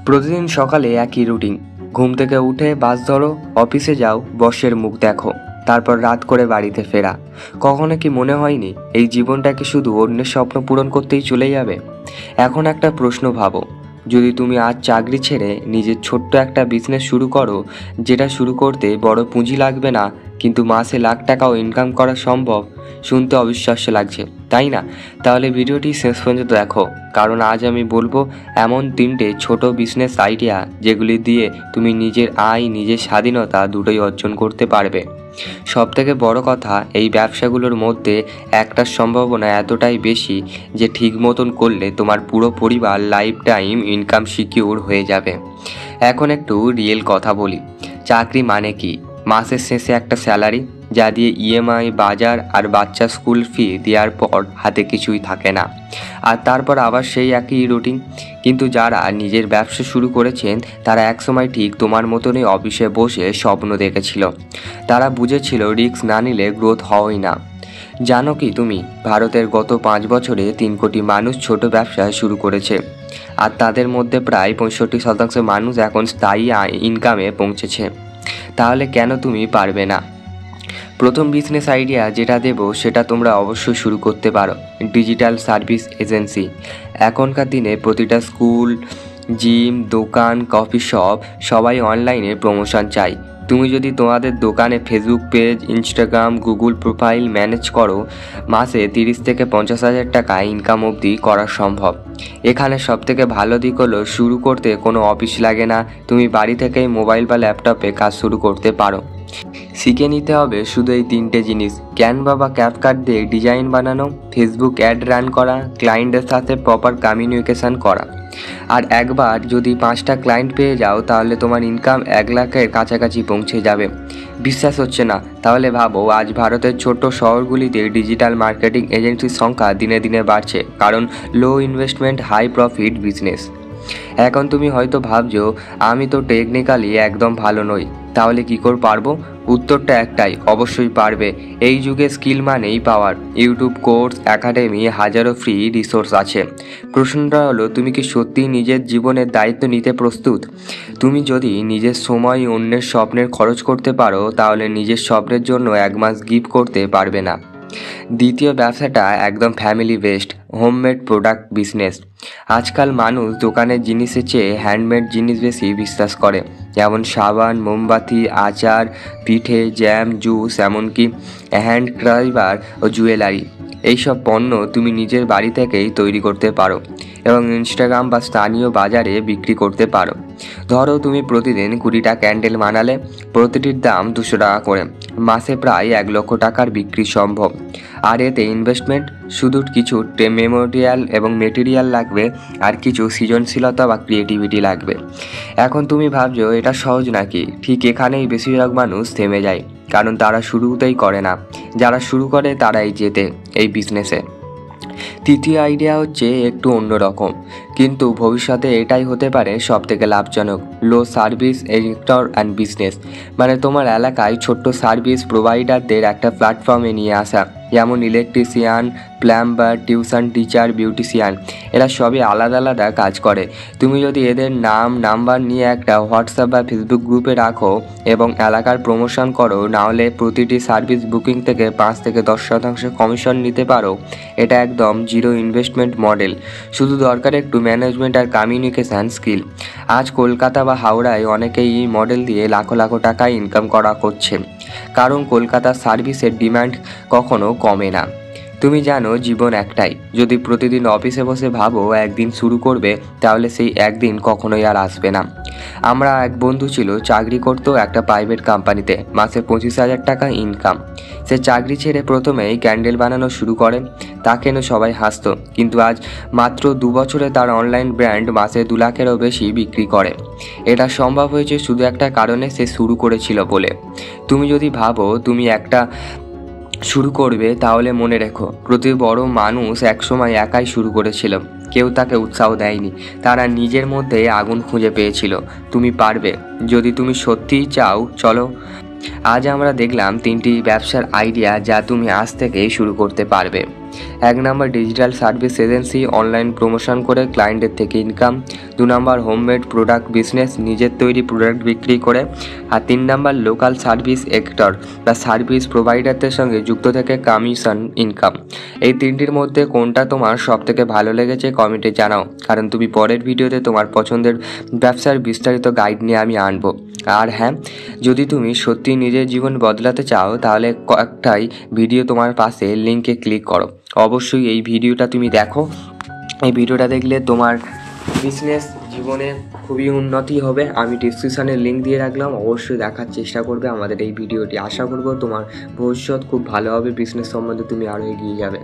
প্রতিদিন সকালে একই রুটিন। ঘুম থেকে উঠে বাস ধরো, অফিসে যাও, বসের মুখ দেখো, তারপর রাত করে বাড়িতে ফেরা। কখনো কি মনে হয়নি এই জীবনটাকে শুধু অন্যের স্বপ্ন পূরণ করতেই চলে যাবে? এখন একটা প্রশ্ন ভাবো, যদি তুমি আজ চাকরি ছেড়ে নিজের ছোট্ট একটা বিজনেস শুরু করো, যেটা শুরু করতে বড় পুঁজি লাগবে না, কিন্তু মাসে লাখ টাকাও ইনকাম করা সম্ভব। শুনতে অবিশ্বাস্য লাগছে, তাই না? তাহলে ভিডিওটি শেষ পর্যন্ত দেখো, কারণ আজ আমি বলবো এমন 3টে ছোট বিজনেস আইডিয়া যেগুলি দিয়ে তুমি নিজের আয়, নিজের স্বাধীনতা দুটোই অর্জন করতে পারবে। সবথেকে বড় কথা, এই ব্যবসাগুলোর মধ্যে একটার সম্ভাবনা এতটাই বেশি যে ঠিক মতন করলে তোমার পুরো পরিবার লাইফ টাইম ইনকাম সিকিউর হয়ে যাবে। এখন একটু রিয়েল কথা বলি, চাকরি মানে কি? মাসের শেষে একটা স্যালারি, যা দিয়ে ইএমআই, বাজার আর বাচ্চা স্কুল ফি দেওয়ার পর হাতে কিছুই থাকে না। আর তারপর আবার সেই একই রুটিন। কিন্তু যারা নিজের ব্যবসা শুরু করেছেন তারা একসময় ঠিক তোমার মতনই অফিসে বসে স্বপ্ন দেখেছিল। তারা বুঝেছিল রিস্ক না নিলে গ্রোথ হয়ই না। জানো কি তুমি, ভারতের গত 5 বছরে 3 কোটি মানুষ ছোট ব্যবসা শুরু করেছে, আর তাদের মধ্যে প্রায় 65% মানুষ এখন স্থায়ী ইনকামে পৌঁছেছে। তাহলে কেন তুমি পারবে না? প্রথম বিজনেস আইডিয়া যেটা দেবো সেটা তোমরা অবশ্যই শুরু করতে পারো, ডিজিটাল সার্ভিস এজেন্সি। এখনকার দিনে প্রতিটা স্কুল, জিম, দোকান, কফি শপ সবাই অনলাইনে প্রমোশন চাই। তুমি যদি তোমাদের দোকানে Facebook page, Instagram, Google profile manage করো, মাসে 30 থেকে 50,000 টাকা ইনকাম অবধি করা সম্ভব। এখানে সবথেকে ভালো দিক হলো শুরু করতে কোনো অফিস লাগে না, তুমি বাড়ি থেকেই মোবাইল বা ল্যাপটপে কাজ শুরু করতে পারো। শিখে নিতে হবে শুধু এই 3টে জিনিস: ক্যানভা বা ক্যাপকাট দিয়ে ডিজাইন বানানো, ফেসবুক অ্যাড রান করা, ক্লায়েন্টের সাথে প্রপার কমিউনিকেশন করা। আর একবার যদি 5টা ক্লায়েন্ট পেয়ে যাও তাহলে তোমার ইনকাম 1 লাখের কাছাকাছি পৌঁছে যাবে। বিশ্বাস হচ্ছে না? তাহলে ভাবো, আজ ভারতের ছোট্ট শহরগুলিতে ডিজিটাল মার্কেটিং এজেন্সির সংখ্যা দিনে দিনে বাড়ছে, কারণ low investment high profit business. এখন তুমি হয়তো ভাবছো আমি তো টেকনিক্যালি একদম ভালো নই, তাহলে কি করে পারবো? উত্তরটা একটাই, অবশ্যই পারবে। এই যুগে স্কিল মানেই পাওয়ার। ইউটিউব কোর্স, একাডেমি, হাজারো ফ্রি রিসোর্স আছে। প্রশ্নটা হলো, তুমি কি সত্যিই নিজের জীবনের দায়িত্ব নিতে প্রস্তুত? তুমি যদি নিজের সময় অন্যের স্বপ্নের খরচ করতে পারো, তাহলে নিজের স্বপ্নের জন্য 1 মাস গিফট করতে পারবে না। দ্বিতীয় ব্যবসাটা একদম family based, homemade product business. আজকাল মানুষ দোকানের জিনিসের চেয়ে হ্যান্ডমেড জিনিস বেশি বিশ্বাস করে, যেমন সাবান, মোমবাতি, আচার, পিঠে, জ্যাম, জুস, এমনকি হ্যান্ড ক্রাইবার ও জুয়েলারি। এইসব পণ্য তুমি নিজের বাড়ি থেকেই তৈরি করতে পারো এবং ইনস্টাগ্রাম বা স্থানীয় বাজারে বিক্রি করতে পারো। ধরো তুমি প্রতিদিন 20টা ক্যান্ডেল বানালে, প্রতিটির দাম 200 টাকা করে, মাসে প্রায় 1 লক্ষ টাকার বিক্রি সম্ভব। আর এতে ইনভেস্টমেন্ট শুধু কিছু মেটেরিয়াল লাগবে, আর কিছু সৃজনশীলতা বা ক্রিয়েটিভিটি লাগবে। এখন তুমি ভাবছো এটা সহজ নাকি? ঠিক এখানেই বেশিরভাগ মানুষ থেমে যায়, কারণ তারা শুরুতেই করে না। যারা শুরু করে তারাই জেতে এই বিজনেসে। তৃতীয় আইডিয়া হচ্ছে একটু অন্যরকম, কিন্তু ভবিষ্যতে এটাই হতে পারে সবথেকে লাভজনক, লো সার্ভিস এডিক্টর অ্যান্ড বিজনেস। মানে তোমার এলাকায় ছোট্ট সার্ভিস প্রোভাইডারদের একটা প্ল্যাটফর্মে নিয়ে আসা, যেমন electrician, plumber, tuition teacher, beautician. এরা সবই আলাদা আলাদা কাজ করে। তুমি যদি এদের নাম্বার নিয়ে একটা হোয়াটসঅ্যাপ বা ফেসবুক গ্রুপে রাখো এবং এলাকার প্রমোশন করো, নাহলে প্রতিটি সার্ভিস বুকিং থেকে 5 থেকে 10% কমিশন নিতে পারো। এটা একদম জিরো ইনভেস্টমেন্ট মডেল, শুধু দরকার একটু ম্যানেজমেন্ট আর কমিউনিকেশান স্কিল। আজ কলকাতা বা হাওড়ায় অনেকেই এই মডেল দিয়ে লাখো লাখো টাকা ইনকাম করছে, কারণ কলকাতার সার্ভিসের ডিমান্ড কখনো কমে না। তুমি জানো জীবন একটাই, যদি প্রতিদিন অফিসে বসে ভাবো একদিন শুরু করবে, তাহলে সেই একদিন কখনোই আর আসবে না। আমরা এক বন্ধু ছিল, চাকরি করতো একটা প্রাইভেট কোম্পানিতে, মাসে 25,000 টাকা ইনকাম। সে চাকরি ছেড়ে প্রথমেই ক্যান্ডেল বানানো শুরু করে, তাকে সবাই হাসতো, কিন্তু আজ মাত্র 2 বছরে তার অনলাইন ব্র্যান্ড মাসে 2 লাখেরও বেশি বিক্রি করে। এটা সম্ভব হয়েছে শুধু একটা কারণে, সে শুরু করেছিল বলে। তুমি যদি ভাবো তুমি একটা শুরু করবে, তাহলে মনে রেখো প্রতি বড় মানুষ একসময় একাই শুরু করেছিল, কেউ তাকে উৎসাহ দেয়নি, তারা নিজের মধ্যে আগুন খুঁজে পেয়েছিল। তুমি পারবে যদি তুমি সত্যিই চাও। চলো, আজ আমরা দেখলাম 3টি ব্যবসার আইডিয়া যা তুমি আজ থেকেই শুরু করতে পারবে। 1 number digital service agency, online promotion করে ক্লায়েন্টের থেকে income. 2 number homemade product business, নিজের তৈরি প্রোডাক্ট বিক্রি করে। আর 3 নাম্বার লোকাল সার্ভিস এক্টর বা সার্ভিস প্রোভাইডারদের সঙ্গে যুক্ত থেকে কমিশন ইনকাম। এই তিনটির মধ্যে কোনটা তোমার সব থেকে ভালো লেগেছে কমেন্টে জানাও, কারণ তুমি পরের ভিডিওতে তোমার পছন্দের ব্যবসার বিস্তারিত গাইড নিয়ে আমি আনবো। আর হ্যাঁ, যদি তুমি সত্যি নিজের জীবন বদলাতে চাও তাহলে কয়েকটাই ভিডিও তোমার পাশে লিঙ্কে ক্লিক করো। অবশ্যই এই ভিডিওটা তুমি দেখো। এই ভিডিওটা দেখলে তোমার বিজনেস জীবনে খুবই উন্নতি হবে। আমি ডিসক্রিপশানে লিঙ্ক দিয়ে রাখলাম, অবশ্যই দেখার চেষ্টা করবে আমাদের এই ভিডিওটি। আশা করবো তোমার ভবিষ্যৎ খুব ভালো হবে, বিজনেস সম্বন্ধে তুমি আরও এগিয়ে যাবে।